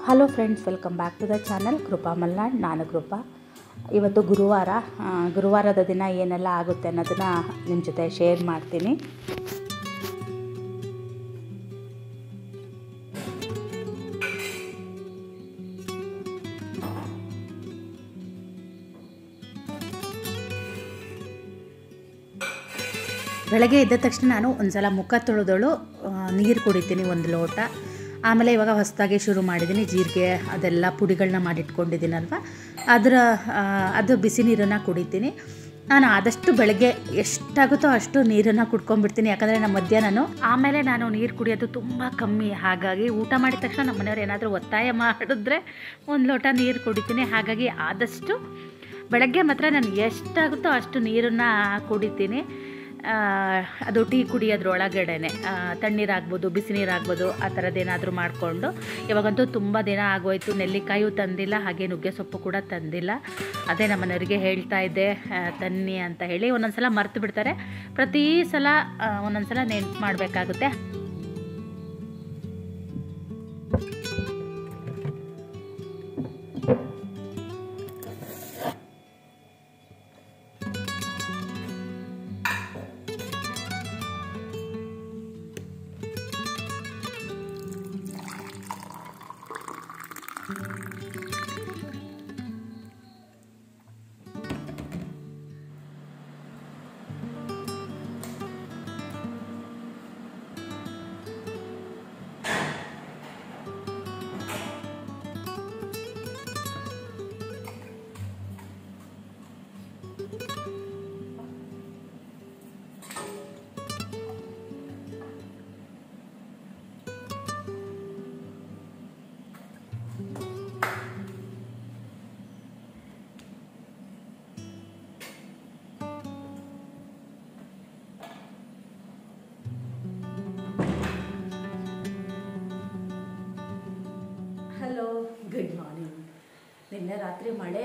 Hello friends, welcome back to the channel Krupa Malnad. ನಾನು ಕೃಪಾ. ಇವತ್ತು ಗುರುವಾರದ ದಿನ ಏನೆಲ್ಲ ಆಗುತ್ತೆ ಅನ್ನೋದನ್ನು ನಿಮ್ಮ ಜೊತೆ ಶೇರ್ ಮಾಡ್ತೀನಿ. ಬೆಳಗ್ಗೆ ಎದ್ದ ತಕ್ಷಣ ನಾನು ಒಂದು ಸಲ ಮುಖ ತೊಳೆದಳು ನೀರು ಕುಡಿತೀನಿ 1 ಲೋಟ. ಆಮೇಲೆ ಇವಾಗ ಹೊಸದಾಗಿ ಶುರು ಮಾಡಿದ್ದೀನಿ. ಜೀರಿಗೆ ಅದೆಲ್ಲ ಪುಡಿಗಳನ್ನ ಮಾಡಿಟ್ಕೊಂಡಿದ್ದೀನಲ್ವ, ಅದು ಬಿಸಿ ನೀರನ್ನು ಕುಡಿತೀನಿ. ನಾನು ಆದಷ್ಟು ಬೆಳಗ್ಗೆ ಎಷ್ಟಾಗುತ್ತೋ ಅಷ್ಟು ನೀರನ್ನು ಕುಡ್ಕೊಂಡ್ಬಿಡ್ತೀನಿ. ಯಾಕಂದರೆ ನಮ್ಮ ಮಧ್ಯಾಹ್ನ ಆಮೇಲೆ ನಾನು ನೀರು ಕುಡಿಯೋದು ತುಂಬ ಕಮ್ಮಿ. ಹಾಗಾಗಿ ಊಟ ಮಾಡಿದ ತಕ್ಷಣ ನಮ್ಮ ಮನೆಯವ್ರು ಏನಾದರೂ ಒತ್ತಾಯ ಮಾಡಿದ್ರೆ 1 ಲೋಟ ನೀರು ಕುಡಿತೀನಿ. ಹಾಗಾಗಿ ಆದಷ್ಟು ಬೆಳಗ್ಗೆ ಮಾತ್ರ ನಾನು ಎಷ್ಟಾಗುತ್ತೋ ಅಷ್ಟು ನೀರನ್ನು ಕುಡಿತೀನಿ. ಅದು ಟೀ ಕುಡಿಯೋದ್ರೊಳಗಡೆನೆ ತಣ್ಣೀರಾಗ್ಬೋದು, ಬಿಸಿ ನೀರಾಗ್ಬೋದು, ಆ ಥರದ್ದೇನಾದರೂ ಮಾಡಿಕೊಂಡು. ಇವಾಗಂತೂ ತುಂಬ ದಿನ ಆಗೋಯ್ತು, ನೆಲ್ಲಿಕಾಯೂ ತಂದಿಲ್ಲ, ಹಾಗೆ ನುಗ್ಗೆ ಸೊಪ್ಪು ಕೂಡ ತಂದಿಲ್ಲ. ಅದೇ ನಮ್ಮ ಮನೆಯವರಿಗೆ ಹೇಳ್ತಾ ಇದ್ದೆ ತನ್ನಿ ಅಂತ ಹೇಳಿ. ಒಂದೊಂದು ಸಲ ಮರ್ತು ಬಿಡ್ತಾರೆ, ಪ್ರತಿ ಸಲ ಒಂದೊಂದು ಸಲ ನೆನ್ಪು ಮಾಡಬೇಕಾಗುತ್ತೆ. Hello, good morning. ನಿನ್ನೆ ರಾತ್ರಿ ಮಳೆ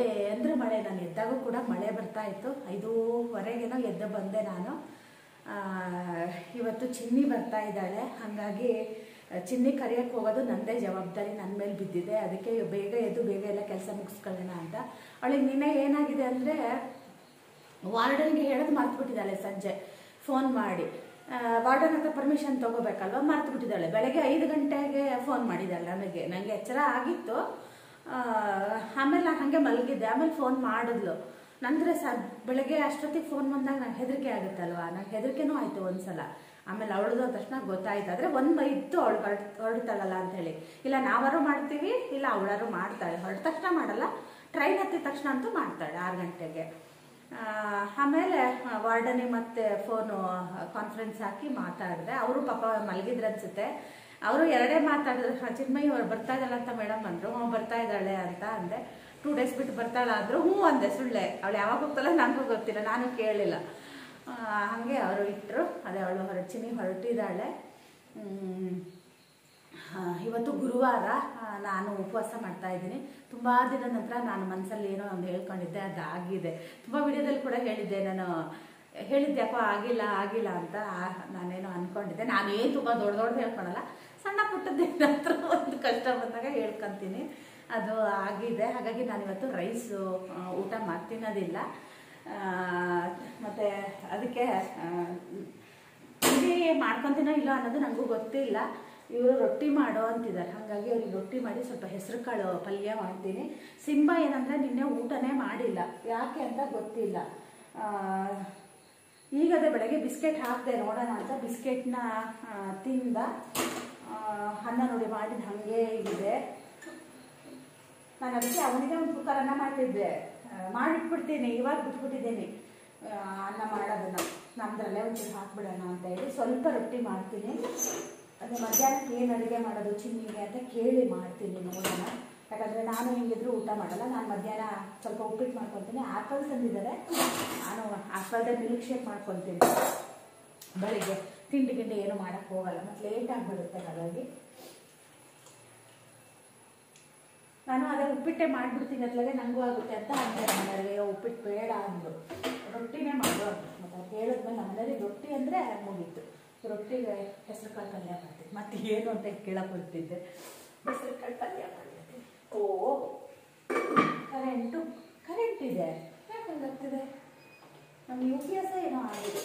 ನಾನು ಎದ್ದಾಗೂ ಕೂಡ ಮಳೆ ಬರ್ತಾ ಇತ್ತು. 5:15 ಎದ್ದು ಬಂದೆ ನಾನು. ಇವತ್ತು ಚಿನ್ನಿ ಬರ್ತಾ ಇದ್ದಾಳೆ, ಹಾಗಾಗಿ ಚಿನ್ನಿ ಕರೆಯೋಕ್ಕೆ ಹೋಗೋದು ನನ್ನದೇ ಜವಾಬ್ದಾರಿ, ನನ್ನ ಮೇಲೆ ಬಿದ್ದಿದೆ. ಅದಕ್ಕೆ ಬೇಗ ಎದ್ದು ಬೇಗ ಎಲ್ಲ ಕೆಲಸ ಮುಗಿಸ್ಕೊಳ್ಳೋಣ ಅಂತ. ಅವಳಿಗೆ ನಿನ್ನೆ ಏನಾಗಿದೆ ಅಂದರೆ, ವಾರ್ಡನ್ಗೆ ಹೇಳೋದು ಮರ್ತುಬಿಟ್ಟಿದ್ದಾಳೆ. ಸಂಜೆ ಫೋನ್ ಮಾಡಿ ವಾರ್ಡನ್ ಹತ್ರ ಪರ್ಮಿಷನ್ ತೊಗೋಬೇಕಲ್ವ, ಮರ್ತುಬಿಟ್ಟಿದ್ದಾಳೆ. ಬೆಳಗ್ಗೆ 5 ಗಂಟೆಗೆ ಫೋನ್ ಮಾಡಿದ್ದಾಳೆ ನನಗೆ ಎಚ್ಚರ ಆಗಿತ್ತು. ಆಮೇಲೆ ನಾನು ಹಾಗೆ ಮಲಗಿದ್ದೆ. ಆಮೇಲೆ ಫೋನ್ ಮಾಡಿದ್ಲು. ನಂತರ ಬೆಳಗ್ಗೆ ಅಷ್ಟೊತ್ತಿಗೆ ಫೋನ್ ಬಂದಾಗ ನಂಗೆ ಹೆದರಿಕೆ ಆಗುತ್ತಲ್ವ, ನಂಗೆ ಹೆದರಿಕೆನೂ ಆಯಿತು ಒಂದ್ಸಲ. ಆಮೇಲೆ ಅವಳದು ತಕ್ಷಣ ಗೊತ್ತಾಯ್ತು. ಆದರೆ ಒಂದು ಇತ್ತು, ಅವಳು ಹೊರಡ್ತಾಳಲ್ಲ ಅಂಥೇಳಿ. ಇಲ್ಲ ನಾವಾರು ಮಾಡ್ತೀವಿ, ಇಲ್ಲ ಅವಳಾರು ಮಾಡ್ತಾಳೆ. ಹೊರಟ ತಕ್ಷಣ ಮಾಡಲ್ಲ, ಟ್ರೈನ್ ಹತ್ತಿದ ತಕ್ಷಣ ಅಂತೂ ಮಾಡ್ತಾಳೆ 6 ಗಂಟೆಗೆ. ಆಮೇಲೆ ವಾರ್ಡನಿಗೆ ಮತ್ತೆ ಫೋನು ಕಾನ್ಫರೆನ್ಸ್ ಹಾಕಿ ಮಾತಾಡಿದೆ. ಅವರು ಪಾಪ ಮಲಗಿದ್ರು ಅನ್ಸುತ್ತೆ. ಅವರು 2 ಮಾತಾಡಿದ್ರು. ಚಿನ್ಮಯಿ ಅವ್ರು ಬರ್ತಾ ಇದ್ದಾಳೆ ಅಂತ ಮೇಡಮ್ ಅಂದರು. ಬರ್ತಾ ಇದ್ದಾಳೆ ಅಂತ ಅಂದೆ. 2 ಡೇಸ್ ಬಿಟ್ಟು ಬರ್ತಾಳಾದ್ರು. ಅಂದೆ. ಸುಳ್ಳೆ. ಅವಳು ಯಾವಾಗ ಹೋಗ್ತಾಳೆ ನನಗೂ ಗೊತ್ತಿಲ್ಲ, ನಾನು ಕೇಳಿಲ್ಲ. ಹಾಗೆ ಅವರು ಇಟ್ಟರು. ಅದೇ ಅವಳು ಚಿನ್ನಿ ಹೊರಟಿದ್ದಾಳೆ. ಇವತ್ತು ಗುರುವಾರ, ನಾನು ಉಪವಾಸ ಮಾಡ್ತಾ ಇದ್ದೀನಿ. ತುಂಬ ದಿನದ ನಂತರ ನಾನು ಮನಸ್ಸಲ್ಲಿ ಏನೋ ಒಂದು ಹೇಳ್ಕೊಂಡಿದ್ದೆ, ಅದಾಗಿದೆ. ತುಂಬ ವಿಡಿಯೋದಲ್ಲಿ ಕೂಡ ಹೇಳಿದ್ದೆ ಯಾಕೋ ಆಗಿಲ್ಲ ಅಂತ ನಾನೇನೋ ಅಂದ್ಕೊಂಡಿದ್ದೆ. ನಾನೇನು ತುಂಬ ದೊಡ್ಡದು ಹೇಳ್ಕೊಳಲ್ಲ, ಸಣ್ಣ ಪುಟ್ಟದ್ದೇನಾದ್ರೂ ಒಂದು ಕಷ್ಟ ಬಂದಾಗ ಹೇಳ್ಕೊತೀನಿ. ಅದು ಆಗಿದೆ. ಹಾಗಾಗಿ ನಾನಿವತ್ತು ರೈಸು ಊಟ ತಿನ್ನೋದಿಲ್ಲ. ಮತ್ತು ಅದಕ್ಕೆ ತಿಂಡಿ ಮಾಡ್ಕೊತೀನೋ ಇಲ್ಲ ಅನ್ನೋದು ನನಗೂ ಗೊತ್ತಿಲ್ಲ. ಇವರು ರೊಟ್ಟಿ ಮಾಡೋ ಅಂತಿದ್ದಾರೆ. ಹಾಗಾಗಿ ಅವ್ರಿಗೆ ರೊಟ್ಟಿ ಮಾಡಿ ಸ್ವಲ್ಪ ಹೆಸರು ಕಾಳು ಪಲ್ಯ ಮಾಡ್ತೀನಿ. ಸಿಂಬ ಏನಂದರೆ ನಿನ್ನೆ ಊಟನೇ ಮಾಡಿಲ್ಲ, ಯಾಕೆ ಅಂತ ಗೊತ್ತಿಲ್ಲ. ಈಗದೇ ಬೆಳಗ್ಗೆ ಬಿಸ್ಕೆಟ್ ಹಾಕಿದೆ ನೋಡೋಣ ಅಂತ. ಬಿಸ್ಕೆಟ್ನ ತಿಂದ. ಅನ್ನ ನೋಡಿ ಮಾಡಿದ ಹಾಗೆ ಇದೆ. ನಾನು ಅದಕ್ಕೆ ಅವನಿಗೆ ಒಂದು ಕುಕ್ಕರ್ ಅನ್ನ ಮಾಡ್ತಿದ್ದೆ, ಮಾಡಿಟ್ಬಿಡ್ತೀನಿ. ಇವಾಗ ಬಿಟ್ಬಿಟ್ಟಿದ್ದೀನಿ ಅನ್ನ ಮಾಡೋದನ್ನು. ನಮ್ಮದ್ರಲ್ಲೇ ಒಂಚೂರು ಹಾಕ್ಬಿಡೋಣ ಅಂತ ಹೇಳಿ ಸ್ವಲ್ಪ ರೊಟ್ಟಿ ಮಾಡ್ತೀನಿ. ಅದೇ ಮಧ್ಯಾಹ್ನಕ್ಕೆ ಏನು ಅಡುಗೆ ಮಾಡೋದು ಚಿನ್ನಿಗೆ ಅಂತ ಕೇಳಿ ಮಾಡ್ತೀನಿ, ನೋಡೋಣ. ಯಾಕಂದರೆ ನಾನು ಹೆಂಗಿದ್ರು ಊಟ ಮಾಡಲ್ಲ. ನಾನು ಮಧ್ಯಾಹ್ನ ಸ್ವಲ್ಪ ಉಪ್ಪಿಟ್ಟು ಮಾಡ್ಕೊತೀನಿ. ಆ್ಯಪಲ್ ತಂದಿದ್ದಾರೆ, ನಾನು ಆ್ಯಪಲ್ದೇ ಮಿಲ್ಕ್ ಶೇಕ್ ಮಾಡ್ಕೊತೀನಿ. ಬೆಳಿಗ್ಗೆ ತಿಂಡಿ ಏನು ಮಾಡೋಕ್ಕೆ ಹೋಗಲ್ಲ, ಮತ್ತು ಲೇಟಾಗಿಬಿಡುತ್ತೆ. ಹಾಗಾಗಿ ನಾನು ಅದೇ ಉಪ್ಪಿಟ್ಟೆ ಮಾಡಿಬಿಡ್ತೀನಿ, ಅದ್ಲಾಗೆ ನನಗೂ ಆಗುತ್ತೆ ಅಂತ ಅಂದೆ. ಮನೆಯವರಿಗೆ ಉಪ್ಪಿಟ್ಟು ಬೇಡ ಅಂದರು, ರೊಟ್ಟಿನೇ ಮಾಡು ಅಂತ. ಮತ್ತು ಹೇಳಿದ್ಮೇಲೆ ನಮ್ಮ ಮನೆಯಲ್ಲಿ ರೊಟ್ಟಿ ಅಂದರೆ ಮುಗೀತು. ರೊಟ್ಟಿಗೆ ಹೆಸರು ಕಾಳು ಪಲ್ಯ ಮಾಡ್ತೀನಿ. ಮತ್ತು ಏನು ಅಂತ ಕೇಳಕ್ಕೆ ಬರ್ತಿದ್ದೆ. ಹೆಸರು ಕಾಳು ಪಲ್ಯ ಮಾಡಿದ್ದೆ. ಓ ಕರೆಂಟ್ ಇದೆ, ಯಾಕೆ ಹಂಗಾಗ್ತಿದೆ? ನಮ್ಮ UPS ಏನೋ ಆಗಿದೆ.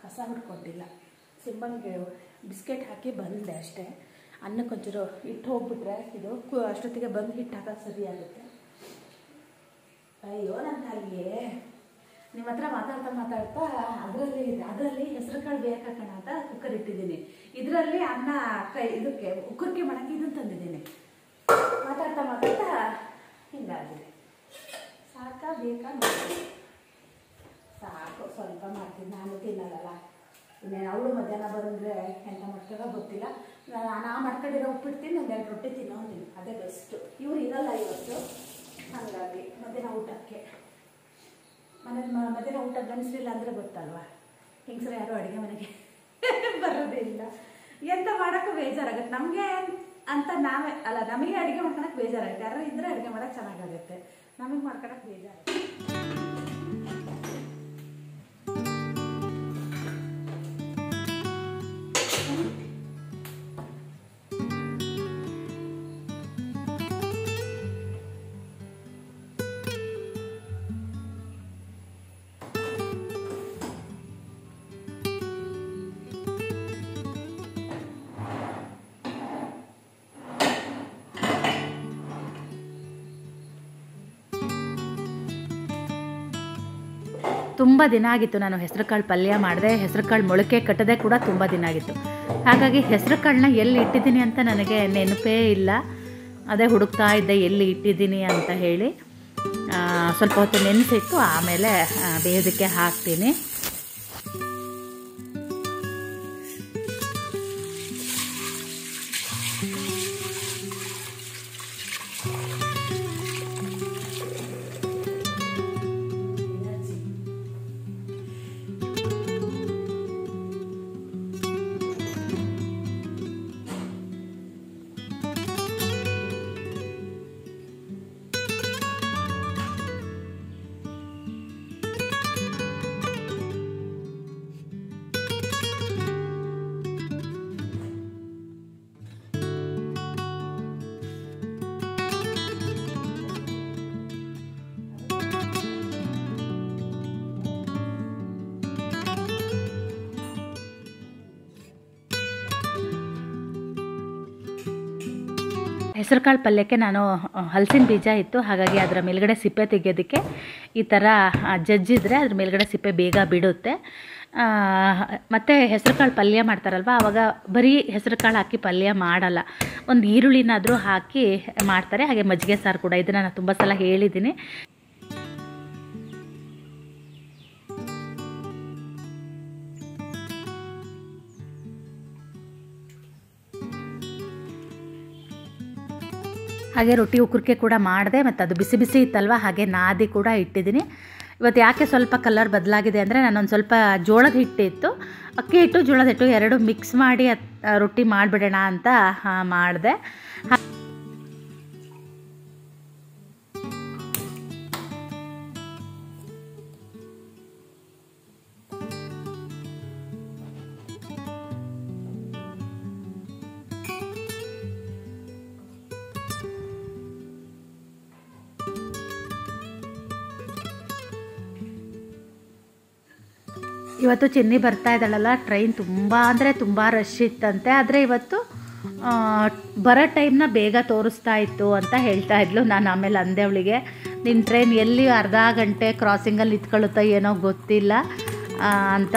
ಕಸ ಬಿಟ್ಕೊಟ್ಟಿಲ್ಲ. ಸಿಂಬಲ್ಗೆ ಬಿಸ್ಕೆಟ್ ಹಾಕಿ ಬಂದೆ ಅಷ್ಟೇ. ಅನ್ನಕ್ಕೊಂಚೂರು ಹಿಟ್ಟು ಹೋಗ್ಬಿಟ್ರೆ ಇದು ಅಷ್ಟೊತ್ತಿಗೆ ಬಂದು ಹಿಟ್ಟು ಹಾಕೋದು ಸರಿ ಆಗುತ್ತೆ. ಅಯ್ಯೋ ನನ್ನ ತಾಯಿಯೇ, ನಿಮ್ಮ ಹತ್ರ ಮಾತಾಡ್ತಾ ಅದರಲ್ಲಿ ಹೆಸರು ಕಾಳು ಬೇಕಣ ಅಂತ ಕುಕ್ಕರ್ ಇಟ್ಟಿದ್ದೀನಿ. ಇದರಲ್ಲಿ ಅನ್ನ ಇದಕ್ಕೆ ಉಕ್ಕರ್ಕೆ ಮಾಡೋಕ್ಕೆ ಇದನ್ನು ತಂದಿದ್ದೀನಿ. ಮಾತಾಡ್ತಾ ಹಿಂಗಾಗಿದೆ. ಸಾಕಾ ಬೇಕಾ ನೋಡಿ, ಸಾಕು. ಸ್ವಲ್ಪ ಮಾಡ್ತೀನಿ, ನಾನು ತಿನ್ನಲ್ಲ. ಇನ್ನೇನು ಅವಳು ಮಧ್ಯಾಹ್ನ ಬಂದರೆ ಎಂತ ಮಾಡ್ಕೊಳ್ಳೋ ಗೊತ್ತಿಲ್ಲ. ನಾ ಮಾಡ್ಕೊಂಡಿರೋ ಉಪ್ಪಿಡ್ತೀನಿ, ಒಂದೆರಡು ರೊಟ್ಟಿ ತಿನ್ನೋತೀನಿ, ಅದೇ ಬೆಸ್ಟು. ಇವ್ರು ಇರಲ್ಲ ಇವತ್ತು, ಹಾಗಾಗಿ ಮಧ್ಯಾಹ್ನ ಊಟಕ್ಕೆ ಮಧ್ಯಾಹ್ನ ಊಟ ಗಣಿಸಲಿಲ್ಲ ಅಂದರೆ ಗೊತ್ತಲ್ವಾ, ಹೆಂಗಸರು ಯಾರು ಅಡುಗೆ ಮನೆಗೆ ಬರೋದೇ ಇಲ್ಲ. ಎಂತ ಮಾಡೋಕ್ಕೂ ಬೇಜಾರಾಗುತ್ತೆ ನಮಗೆ ಅಂತ. ನಮಗೆ ಅಡುಗೆ ಮಾಡ್ಕೊಳಕ್ಕೆ ಬೇಜಾರಾಗುತ್ತೆ. ಯಾರು ಇದ್ದರೆ ಅಡುಗೆ ಮಾಡೋಕ್ಕೆ ಚೆನ್ನಾಗಾಗುತ್ತೆ, ನಮಗೆ ಮಾಡ್ಕೊಳಕ್ಕೆ ಬೇಜಾರಾಗುತ್ತೆ. ತುಂಬ ದಿನ ಆಗಿತ್ತು ನಾನು ಹೆಸರು ಕಾಳು ಪಲ್ಯ ಮಾಡಿದೆ. ಹೆಸರು ಕಾಳು ಮೊಳಕೆ ಕಟ್ಟದೆ ಕೂಡ ತುಂಬ ದಿನ ಆಗಿತ್ತು. ಹಾಗಾಗಿ ಹೆಸರು ಕಾಳನ್ನ ಎಲ್ಲಿ ಇಟ್ಟಿದ್ದೀನಿ ಅಂತ ನನಗೆ ನೆನಪೇ ಇಲ್ಲ. ಅದೇ ಹುಡುಕ್ತಾ ಇದ್ದೆ ಎಲ್ಲಿ ಇಟ್ಟಿದ್ದೀನಿ ಅಂತ ಹೇಳಿ. ಸ್ವಲ್ಪ ಹೊತ್ತು ನೆನೆಸಿಟ್ಟು ಆಮೇಲೆ ಬೇಯೋದಕ್ಕೆ ಹಾಕ್ತೀನಿ. ಹೆಸರು ಕಾಳು ಪಲ್ಯಕ್ಕೆ ನಾನು ಹಲಸಿನ ಬೀಜ ಇತ್ತು, ಹಾಗಾಗಿ ಅದರ ಮೇಲ್ಗಡೆ ಸಿಪ್ಪೆ ತೆಗೆಯೋದಕ್ಕೆ ಈ ಥರ ಜಜ್ಜಿದ್ರೆ ಅದ್ರ ಮೇಲ್ಗಡೆ ಸಿಪ್ಪೆ ಬೇಗ ಬಿಡುತ್ತೆ. ಮತ್ತು ಹೆಸರು ಕಾಳು ಪಲ್ಯ ಮಾಡ್ತಾರಲ್ವ, ಆವಾಗ ಬರೀ ಹೆಸರು ಕಾಳು ಹಾಕಿ ಪಲ್ಯ ಮಾಡಲ್ಲ, ಒಂದು ಈರುಳ್ಳಿನಾದರೂ ಹಾಕಿ ಮಾಡ್ತಾರೆ. ಹಾಗೆ ಮಜ್ಜಿಗೆ ಸಾರು ಕೂಡ, ಇದನ್ನು ನಾನು ತುಂಬ ಸಲ ಹೇಳಿದ್ದೀನಿ. ಹಾಗೆ ರೊಟ್ಟಿ ಉಕ್ಕುರಿಕೆ ಕೂಡ ಮಾಡಿದೆ, ಮತ್ತು ಅದು ಬಿಸಿ ಬಿಸಿ ಇತ್ತಲ್ವ, ಹಾಗೆ ನಾದಿ ಕೂಡ ಇಟ್ಟಿದ್ದೀನಿ. ಇವತ್ತು ಯಾಕೆ ಸ್ವಲ್ಪ ಕಲರ್ ಬದಲಾಗಿದೆ ಅಂದರೆ, ನಾನೊಂದು ಸ್ವಲ್ಪ ಜೋಳದ ಹಿಟ್ಟಿತ್ತು, ಅಕ್ಕಿ ಹಿಟ್ಟು ಜೋಳದ ಹಿಟ್ಟು ಎರಡು ಮಿಕ್ಸ್ ಮಾಡಿ ರೊಟ್ಟಿ ಮಾಡಿಬಿಡೋಣ ಅಂತ ಮಾಡಿದೆ. ಇವತ್ತು ಚಿನ್ನಿ ಬರ್ತಾ ಇದ್ದಾಳಲ್ಲ, ಟ್ರೈನ್ ತುಂಬ ಅಂದರೆ ತುಂಬ ರಶ್ ಇತ್ತಂತೆ. ಆದರೆ ಇವತ್ತು ಬರೋ ಟೈಮ್ನ ಬೇಗ ತೋರಿಸ್ತಾ ಇತ್ತು ಅಂತ ಹೇಳ್ತಾ ಇದ್ಲು. ನಾನು ಆಮೇಲೆ ಅಂದೆ ಅವಳಿಗೆ, ನಿನ್ನ ಟ್ರೈನ್ ಎಲ್ಲಿ ಅರ್ಧ ಗಂಟೆ ಕ್ರಾಸಿಂಗಲ್ಲಿ ನಿಂತ್ಕೊಳ್ಳುತ್ತೋ ಏನೋ ಗೊತ್ತಿಲ್ಲ ಅಂತ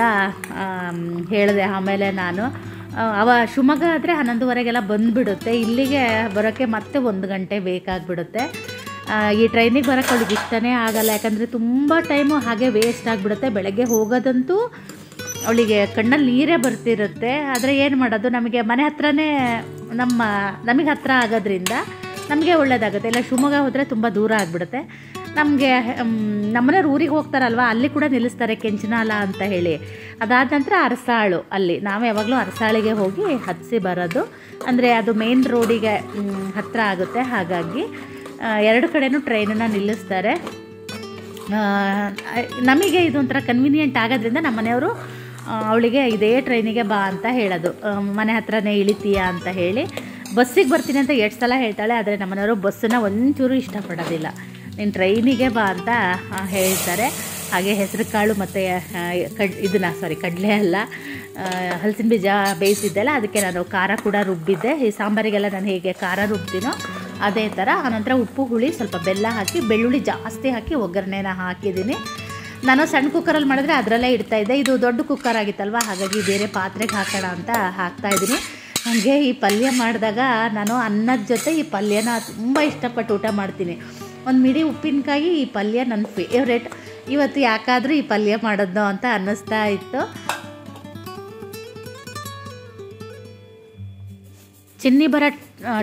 ಹೇಳಿದೆ. ಆಮೇಲೆ ನಾನು ಶಿವಮೊಗ್ಗ ಆದರೆ 11:30 ಬಂದುಬಿಡುತ್ತೆ, ಇಲ್ಲಿಗೆ ಬರೋಕ್ಕೆ ಮತ್ತೆ 1 ಗಂಟೆ ಬೇಕಾಗಿಬಿಡುತ್ತೆ. ಈ ಟ್ರೈನಿಗೆ ಬರೋಕ್ಕೆ ಅವಳಿಗೆ ಇಷ್ಟನೇ ಆಗಲ್ಲ, ಯಾಕಂದರೆ ತುಂಬ ಟೈಮು ಹಾಗೆ ವೇಸ್ಟ್ ಆಗಿಬಿಡುತ್ತೆ. ಬೆಳಗ್ಗೆ ಹೋಗೋದಂತೂ ಅವಳಿಗೆ ಕಣ್ಣಲ್ಲಿ ನೀರೇ ಬರ್ತಿರುತ್ತೆ. ಆದರೆ ಏನು ಮಾಡೋದು, ನಮಗೆ ಮನೆ ಹತ್ರನೇ ನಮಗೆ ಹತ್ತಿರ ಆಗೋದ್ರಿಂದ ನಮಗೆ ಒಳ್ಳೆಯದಾಗುತ್ತೆ. ಇಲ್ಲ ಶಿವಮೊಗ್ಗ ಹೋದರೆ ತುಂಬ ದೂರ ಆಗಿಬಿಡುತ್ತೆ ನಮಗೆ. ನಮ್ಮನೆಯವ್ರು ಊರಿಗೆ ಹೋಗ್ತಾರಲ್ವ, ಅಲ್ಲಿ ಕೂಡ ನಿಲ್ಲಿಸ್ತಾರೆ ಕೆಂಚನಾಲ ಅಂತ ಹೇಳಿ. ಅದಾದ ನಂತರ ಅರಸಾಳು, ಅಲ್ಲಿ ನಾವು ಯಾವಾಗಲೂ ಅರಸಾಳಿಗೆ ಹೋಗಿ ಹತ್ತಿಸಿ ಬರೋದು. ಅಂದರೆ ಅದು ಮೇನ್ ರೋಡಿಗೆ ಹತ್ತಿರ ಆಗುತ್ತೆ, ಹಾಗಾಗಿ ಎರಡು ಕಡೆನೂ ಟ್ರೈನನ್ನು ನಿಲ್ಲಿಸ್ತಾರೆ. ನಮಗೆ ಇದೊಂಥರ ಕನ್ವೀನಿಯೆಂಟ್ ಆಗೋದ್ರಿಂದ ನಮ್ಮ ಮನೆಯವರು ಅವಳಿಗೆ ಇದೇ ಟ್ರೈನಿಗೆ ಬಾ ಅಂತ ಹೇಳೋದು, ಮನೆ ಹತ್ರನೇ ಇಳಿತೀಯಾ ಅಂತ ಹೇಳಿ. ಬಸ್ಸಿಗೆ ಬರ್ತೀನಿ ಅಂತ ಎಷ್ಟು ಸಲ ಹೇಳ್ತಾಳೆ, ಆದರೆ ನಮ್ಮನೆಯವರು ಬಸ್ಸನ್ನು ಒಂಚೂರು ಇಷ್ಟಪಡೋದಿಲ್ಲ. ನೀನು ಟ್ರೈನಿಗೆ ಬಾ ಅಂತ ಹೇಳ್ತಾರೆ. ಹಾಗೆ ಹೆಸರು ಕಾಳು ಮತ್ತು ಕಡಲೆ ಅಲ್ಲ, ಹಲಸಿನ ಬೀಜ ಬೇಯಿಸಿದ್ದೆಲ್ಲ, ಅದಕ್ಕೆ ನಾನು ಖಾರ ಕೂಡ ರುಬ್ಬಿದ್ದೆ. ಈ ಸಾಂಬಾರಿಗೆಲ್ಲ ನಾನು ಹೇಗೆ ಖಾರ ರುಬ್ತೀನೋ ಅದೇ ಥರ. ಆನಂತರ ಉಪ್ಪು ಹುಳಿ ಸ್ವಲ್ಪ ಬೆಲ್ಲ ಹಾಕಿ ಬೆಳ್ಳುಳ್ಳಿ ಜಾಸ್ತಿ ಹಾಕಿ ಒಗ್ಗರಣೆನ ಹಾಕಿದ್ದೀನಿ. ನಾನು ಸಣ್ಣ ಕುಕ್ಕರಲ್ಲಿ ಮಾಡಿದ್ರೆ ಅದರಲ್ಲೇ ಇಡ್ತಾಯಿದ್ದೆ. ಇದು ದೊಡ್ಡ ಕುಕ್ಕರ್ ಆಗಿತ್ತಲ್ವ, ಹಾಗಾಗಿ ಬೇರೆ ಪಾತ್ರೆಗೆ ಹಾಕೋಣ ಅಂತ ಹಾಕ್ತಾಯಿದ್ದೀನಿ. ನನಗೆ ಈ ಪಲ್ಯ ಮಾಡಿದಾಗ ನಾನು ಅನ್ನದ ಜೊತೆ ಈ ಪಲ್ಯನ ತುಂಬ ಇಷ್ಟಪಟ್ಟು ಊಟ ಮಾಡ್ತೀನಿ. ಒಂದು ಮಿಡಿ ಉಪ್ಪಿನಕಾಯಿ, ಈ ಪಲ್ಯ ನನ್ನ ಫೇವ್ರೇಟ್. ಇವತ್ತು ಯಾಕಾದರೂ ಈ ಪಲ್ಯ ಮಾಡೋದು ಅಂತ ಅನ್ನಿಸ್ತಾ ಇತ್ತು. ಚಿನ್ನಿ ಬರೋ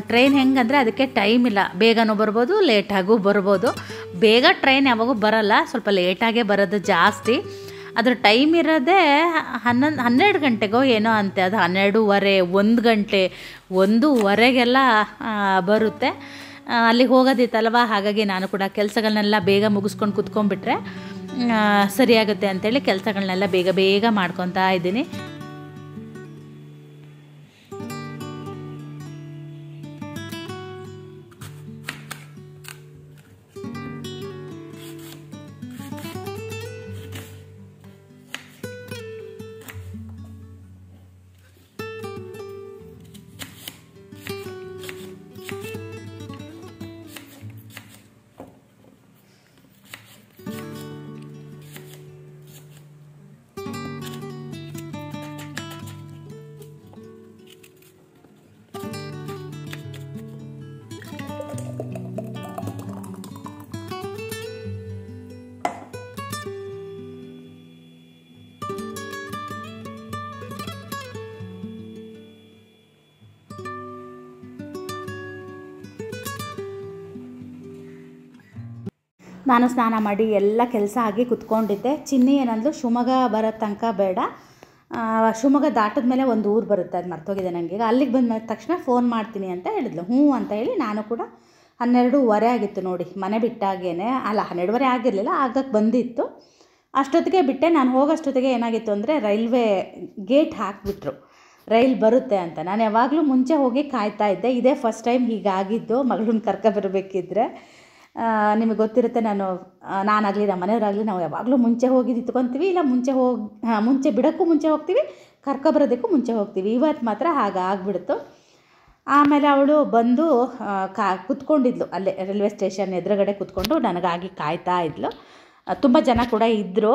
ಟ್ರೈನ್ ಹೆಂಗಂದರೆ ಅದಕ್ಕೆ ಟೈಮ್ ಇಲ್ಲ, ಬೇಗನೂ ಬರ್ಬೋದು ಲೇಟಾಗೂ ಬರ್ಬೋದು. ಬೇಗ ಟ್ರೈನ್ ಯಾವಾಗೂ ಬರೋಲ್ಲ, ಸ್ವಲ್ಪ ಲೇಟಾಗೇ ಬರೋದು ಜಾಸ್ತಿ. ಅದ್ರ ಟೈಮ್ ಇರೋದೇ 12 ಗಂಟೆಗೋ ಏನೋ ಅಂತೆ, ಅದು 12:15 1 ಗಂಟೆ 1:15ಗೆಲ್ಲ ಬರುತ್ತೆ. ಅಲ್ಲಿಗೆ ಹೋಗೋದಿತ್ತಲ್ವ, ಹಾಗಾಗಿ ನಾನು ಕೂಡ ಕೆಲಸಗಳನ್ನೆಲ್ಲ ಬೇಗ ಮುಗಿಸ್ಕೊಂಡು ಕುತ್ಕೊಂಡ್ಬಿಟ್ರೆ ಸರಿಯಾಗುತ್ತೆ ಅಂಥೇಳಿ ಕೆಲಸಗಳನ್ನೆಲ್ಲ ಬೇಗ ಬೇಗ ಮಾಡ್ಕೊತಾ ಇದ್ದೀನಿ. ನಾನು ಸ್ನಾನ ಮಾಡಿ ಎಲ್ಲ ಕೆಲಸ ಆಗಿ ಕುತ್ಕೊಂಡಿದ್ದೆ. ಚಿನ್ನಿ ಏನಂದ್ಲು, ಶಿವಮೊಗ್ಗ ಬರೋ ತನಕ ಬೇಡ, ಶಿವಮೊಗ್ಗ ದಾಟಿದ ಮೇಲೆ ಒಂದು ಊರು ಬರುತ್ತೆ, ಅದು ಮರ್ತೋಗಿದೆ ನನಗೆ, ಅಲ್ಲಿಗೆ ಬಂದ ತಕ್ಷಣ ಫೋನ್ ಮಾಡ್ತೀನಿ ಅಂತ ಹೇಳಿದ್ಲು. ಹ್ಞೂ ಅಂತ ಹೇಳಿ ನಾನು ಕೂಡ 12:15 ಆಗಿತ್ತು ನೋಡಿ ಮನೆ ಬಿಟ್ಟಾಗೇನೆ, ಅಲ್ಲ 12:15 ಆಗಿರಲಿಲ್ಲ, ಆಗಕ್ಕೆ ಬಂದಿತ್ತು. ಅಷ್ಟೊತ್ತಿಗೆ ಬಿಟ್ಟೆ. ನಾನು ಹೋಗೋಷ್ಟೊತ್ತಿಗೆ ಏನಾಗಿತ್ತು ಅಂದರೆ ರೈಲ್ವೆ ಗೇಟ್ ಹಾಕಿಬಿಟ್ರು, ರೈಲ್ ಬರುತ್ತೆ ಅಂತ. ನಾನು ಯಾವಾಗಲೂ ಮುಂಚೆ ಹೋಗಿ ಕಾಯ್ತಾ ಇದ್ದೆ. ಇದೇ ಫಸ್ಟ್ ಟೈಮ್ ಹೀಗಾಗಿದ್ದು. ಮಗಳನ್ನ ಕರ್ಕೊಬರ್ಬೇಕಿದ್ರೆ ನಿಮಗೆ ಗೊತ್ತಿರುತ್ತೆ, ನಾನಾಗಲಿ ನಮ್ಮ ಮನೆಯವರಾಗಲಿ ನಾವು ಯಾವಾಗಲೂ ಮುಂಚೆ ಹೋಗಿ ನಿಂತ್ಕೊತೀವಿ, ಇಲ್ಲ ಮುಂಚೆ ಬಿಡೋಕ್ಕೂ ಮುಂಚೆ ಹೋಗ್ತೀವಿ, ಕರ್ಕೊಬರೋದಕ್ಕೂ ಮುಂಚೆ ಹೋಗ್ತೀವಿ. ಇವತ್ತು ಮಾತ್ರ ಹಾಗಾಗ್ಬಿಡ್ತು. ಆಮೇಲೆ ಅವಳು ಬಂದು ಕುತ್ಕೊಂಡಿದ್ಲು ಅಲ್ಲೇ ರೈಲ್ವೆ ಸ್ಟೇಷನ್ ಎದುರುಗಡೆ ಕುತ್ಕೊಂಡು ನನಗಾಗಿ ಕಾಯ್ತಾ ಇದ್ಲು. ತುಂಬ ಜನ ಕೂಡ ಇದ್ದರು,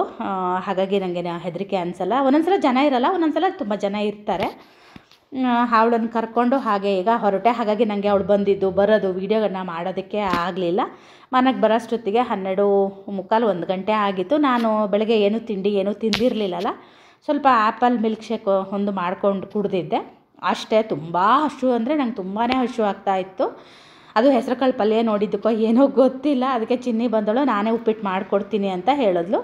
ಹಾಗಾಗಿ ನನಗೆ ಹೆದರಿಕೆ ಅನಿಸಲ್ಲ. ಒಂದೊಂದು ಜನ ಇರಲ್ಲ, ಒಂದೊಂದು ತುಂಬ ಜನ ಇರ್ತಾರೆ. ಅವಳನ್ನು ಕರ್ಕೊಂಡು ಹಾಗೆ ಈಗ ಹೊರಟೆ. ಹಾಗಾಗಿ ನನಗೆ ಅವಳು ಬರೋದು ವೀಡಿಯೋಗಳನ್ನ ಮಾಡೋದಕ್ಕೆ ಆಗಲಿಲ್ಲ. ಮನೆಗೆ ಬರೋಷ್ಟೊತ್ತಿಗೆ 12:45 1 ಗಂಟೆ ಆಗಿತ್ತು. ನಾನು ಬೆಳಗ್ಗೆ ಏನೂ ತಿಂದಿರಲಿಲ್ಲಲ್ಲ, ಸ್ವಲ್ಪ ಆ್ಯಪಲ್ ಮಿಲ್ಕ್ ಶೇಕ್ ಒಂದು ಮಾಡ್ಕೊಂಡು ಕುಡಿದಿದ್ದೆ ಅಷ್ಟೇ. ತುಂಬ ಹಸು ಅಂದರೆ ನಂಗೆ ತುಂಬಾ ಹಸು ಆಗ್ತಾಯಿತ್ತು. ಅದು ಹೆಸರುಕಾಳು ಪಲ್ಯ ನೋಡಿದ್ದಕ್ಕೋ ಏನೋ ಗೊತ್ತಿಲ್ಲ, ಅದಕ್ಕೆ ಚಿನ್ನಿ ಬಂದಳು, ನಾನೇ ಉಪ್ಪಿಟ್ಟು ಮಾಡಿಕೊಡ್ತೀನಿ ಅಂತ ಹೇಳಿದ್ಲು.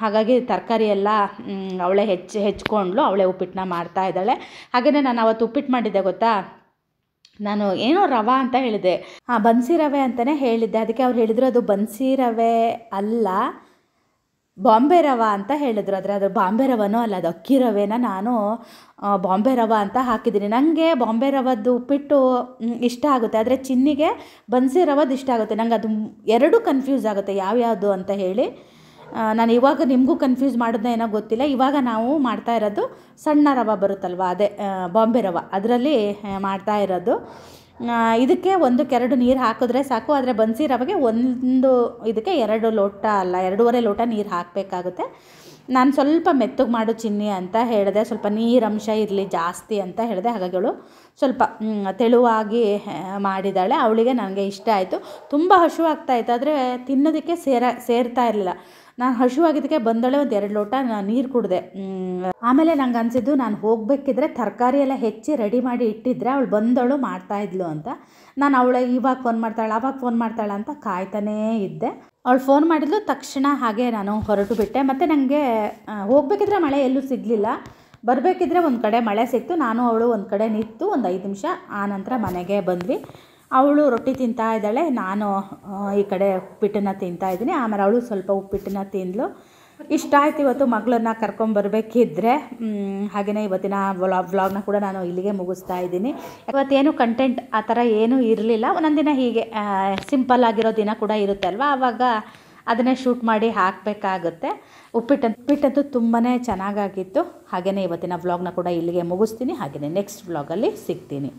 ಹಾಗಾಗಿ ತರಕಾರಿ ಎಲ್ಲ ಅವಳೇ ಹೆಚ್ಕೊಂಡ್ಳು, ಅವಳೇ ಉಪ್ಪಿಟ್ಟನ್ನ ಮಾಡ್ತಾ ಇದ್ದಾಳೆ. ಹಾಗೆಯೇ ನಾನು ಅವತ್ತು ಉಪ್ಪಿಟ್ಟು ಮಾಡಿದ್ದೆ ಗೊತ್ತಾ, ನಾನು ಏನೋ ರವೆ ಅಂತ ಹೇಳಿದೆ, ಬನ್ಸಿ ರವೆ ಅಂತಲೇ ಹೇಳಿದ್ದೆ. ಅದಕ್ಕೆ ಅವ್ರು ಹೇಳಿದ್ರು ಅದು ಬನ್ಸಿ ರವೆ ಅಲ್ಲ, ಬಾಂಬೆ ರವೆ ಅಂತ ಹೇಳಿದ್ರು. ಆದರೆ ಅದು ಬಾಂಬೆ ರವೆನೂ ಅಲ್ಲ, ಅದು ಅಕ್ಕಿ ರವೆನ ನಾನು ಬಾಂಬೆ ರವೆ ಅಂತ ಹಾಕಿದ್ದೀನಿ. ನನಗೆ ಬಾಂಬೆ ರವದ್ದು ಉಪ್ಪಿಟ್ಟು ಇಷ್ಟ ಆಗುತ್ತೆ, ಆದರೆ ಚಿನ್ನಿಗೆ ಬನ್ಸಿ ರವದ್ದು ಇಷ್ಟ ಆಗುತ್ತೆ. ನಂಗೆ ಅದು ಎರಡೂ ಕನ್ಫ್ಯೂಸ್ ಆಗುತ್ತೆ ಯಾವ್ಯಾವುದು ಅಂತ ಹೇಳಿ. ನಾನು ಇವಾಗ ನಿಮಗೂ ಕನ್ಫ್ಯೂಸ್ ಮಾಡೋದನ್ನ ಏನೋ ಗೊತ್ತಿಲ್ಲ. ಇವಾಗ ನಾವು ಮಾಡ್ತಾ ಇರೋದು ಸಣ್ಣ ರವೆ ಬರುತ್ತಲ್ವ, ಅದೇ ಬಾಂಬೆ ರವೆ, ಅದರಲ್ಲಿ ಮಾಡ್ತಾ ಇರೋದು. ಇದಕ್ಕೆ 1-2 ನೀರು ಹಾಕಿದ್ರೆ ಸಾಕು. ಆದರೆ ಬನ್ಸಿ ರವೆಗೆ ಇದಕ್ಕೆ 2 ಲೋಟ ಅಲ್ಲ 2.5 ಲೋಟ ನೀರು ಹಾಕಬೇಕಾಗುತ್ತೆ. ನಾನು ಸ್ವಲ್ಪ ಮೆತ್ತಗೆ ಮಾಡು ಚಿನ್ನಿ ಅಂತ ಹೇಳಿದೆ, ಸ್ವಲ್ಪ ನೀರಂಶ ಇರಲಿ ಜಾಸ್ತಿ ಅಂತ ಹೇಳಿದೆ. ಹಾಗಾಗಿ ಅವಳು ಸ್ವಲ್ಪ ತೆಳುವಾಗಿ ಮಾಡಿದ್ದಾಳೆ. ಅವಳಿಗೆ ನನಗೆ ಇಷ್ಟ ಆಯಿತು. ತುಂಬ ಹಸಿವು ಆಗ್ತಾಯಿತ್ತು, ಆದರೆ ತಿನ್ನೋದಕ್ಕೆ ಸೇರ್ತಾ ಇರಲಿಲ್ಲ. ನಾನು ಹಸಿವಾಗಿದ್ದಕ್ಕೆ ಬಂದಳೆ 2 ಲೋಟ ನೀರು ಕುಡಿದೆ. ಆಮೇಲೆ ನಂಗೆ ಅನಿಸಿದ್ದು, ನಾನು ಹೋಗಬೇಕಿದ್ರೆ ತರಕಾರಿ ಎಲ್ಲ ಹೆಚ್ಚಿ ರೆಡಿ ಮಾಡಿ ಇಟ್ಟಿದ್ರೆ ಅವಳು ಬಂದಳು ಮಾಡ್ತಾಯಿದ್ಲು ಅಂತ. ನಾನು ಅವಳು ಇವಾಗ ಫೋನ್ ಮಾಡ್ತಾಳೆ ಆವಾಗ ಫೋನ್ ಮಾಡ್ತಾಳೆ ಅಂತ ಕಾಯ್ತಾನೇ ಇದ್ದೆ. ಅವಳು ಫೋನ್ ಮಾಡಿದ್ಲು ತಕ್ಷಣ ಹಾಗೆ ನಾನು ಹೊರಟು ಬಿಟ್ಟೆ. ಮತ್ತು ನನಗೆ ಹೋಗಬೇಕಿದ್ರೆ ಮಳೆ ಎಲ್ಲೂ ಸಿಗಲಿಲ್ಲ, ಬರಬೇಕಿದ್ರೆ ಒಂದು ಕಡೆ ಮಳೆ ಸಿಕ್ತು. ನಾನು ಅವಳು ಒಂದು ಕಡೆ ನಿಂತು ಒಂದು 5 ನಿಮಿಷ ಆ ನಂತರ ಮನೆಗೆ ಬಂದ್ವಿ. ಅವಳು ರೊಟ್ಟಿ ತಿಂತಾ ಇದ್ದಾಳೆ, ನಾನು ಈ ಕಡೆ ಉಪ್ಪಿಟ್ಟನ್ನು ತಿಂತಾಯಿದ್ದೀನಿ. ಆಮೇಲೆ ಅವಳು ಸ್ವಲ್ಪ ಉಪ್ಪಿಟ್ಟನ್ನು ತಿಂದಳು. ಇಷ್ಟ ಆಯ್ತು ಇವತ್ತು ಮಗಳನ್ನ ಕರ್ಕೊಂಬರ್ಬೇಕಿದ್ರೆ. ಹಾಗೆಯೇ ಇವತ್ತಿನ ವ್ಲಾಗ್ನ ಕೂಡ ನಾನು ಇಲ್ಲಿಗೆ ಮುಗಿಸ್ತಾ ಇದ್ದೀನಿ. ಇವತ್ತೇನು ಕಂಟೆಂಟ್ ಆ ಥರ ಏನೂ ಇರಲಿಲ್ಲ. ಒಂದೊಂದು ದಿನ ಹೀಗೆ ಸಿಂಪಲ್ ಆಗಿರೋ ದಿನ ಕೂಡ ಇರುತ್ತೆ ಅಲ್ವಾ, ಆವಾಗ ಅದನ್ನೇ ಶೂಟ್ ಮಾಡಿ ಹಾಕಬೇಕಾಗುತ್ತೆ. ಉಪ್ಪಿಟ್ಟಂತೂ ತುಂಬಾ ಚೆನ್ನಾಗಾಗಿತ್ತು. ಹಾಗೆಯೇ ಇವತ್ತಿನ ವ್ಲಾಗ್ನ ಕೂಡ ಇಲ್ಲಿಗೆ ಮುಗಿಸ್ತೀನಿ. ಹಾಗೆಯೇ ನೆಕ್ಸ್ಟ್ ವ್ಲಾಗಲ್ಲಿ ಸಿಗ್ತೀನಿ.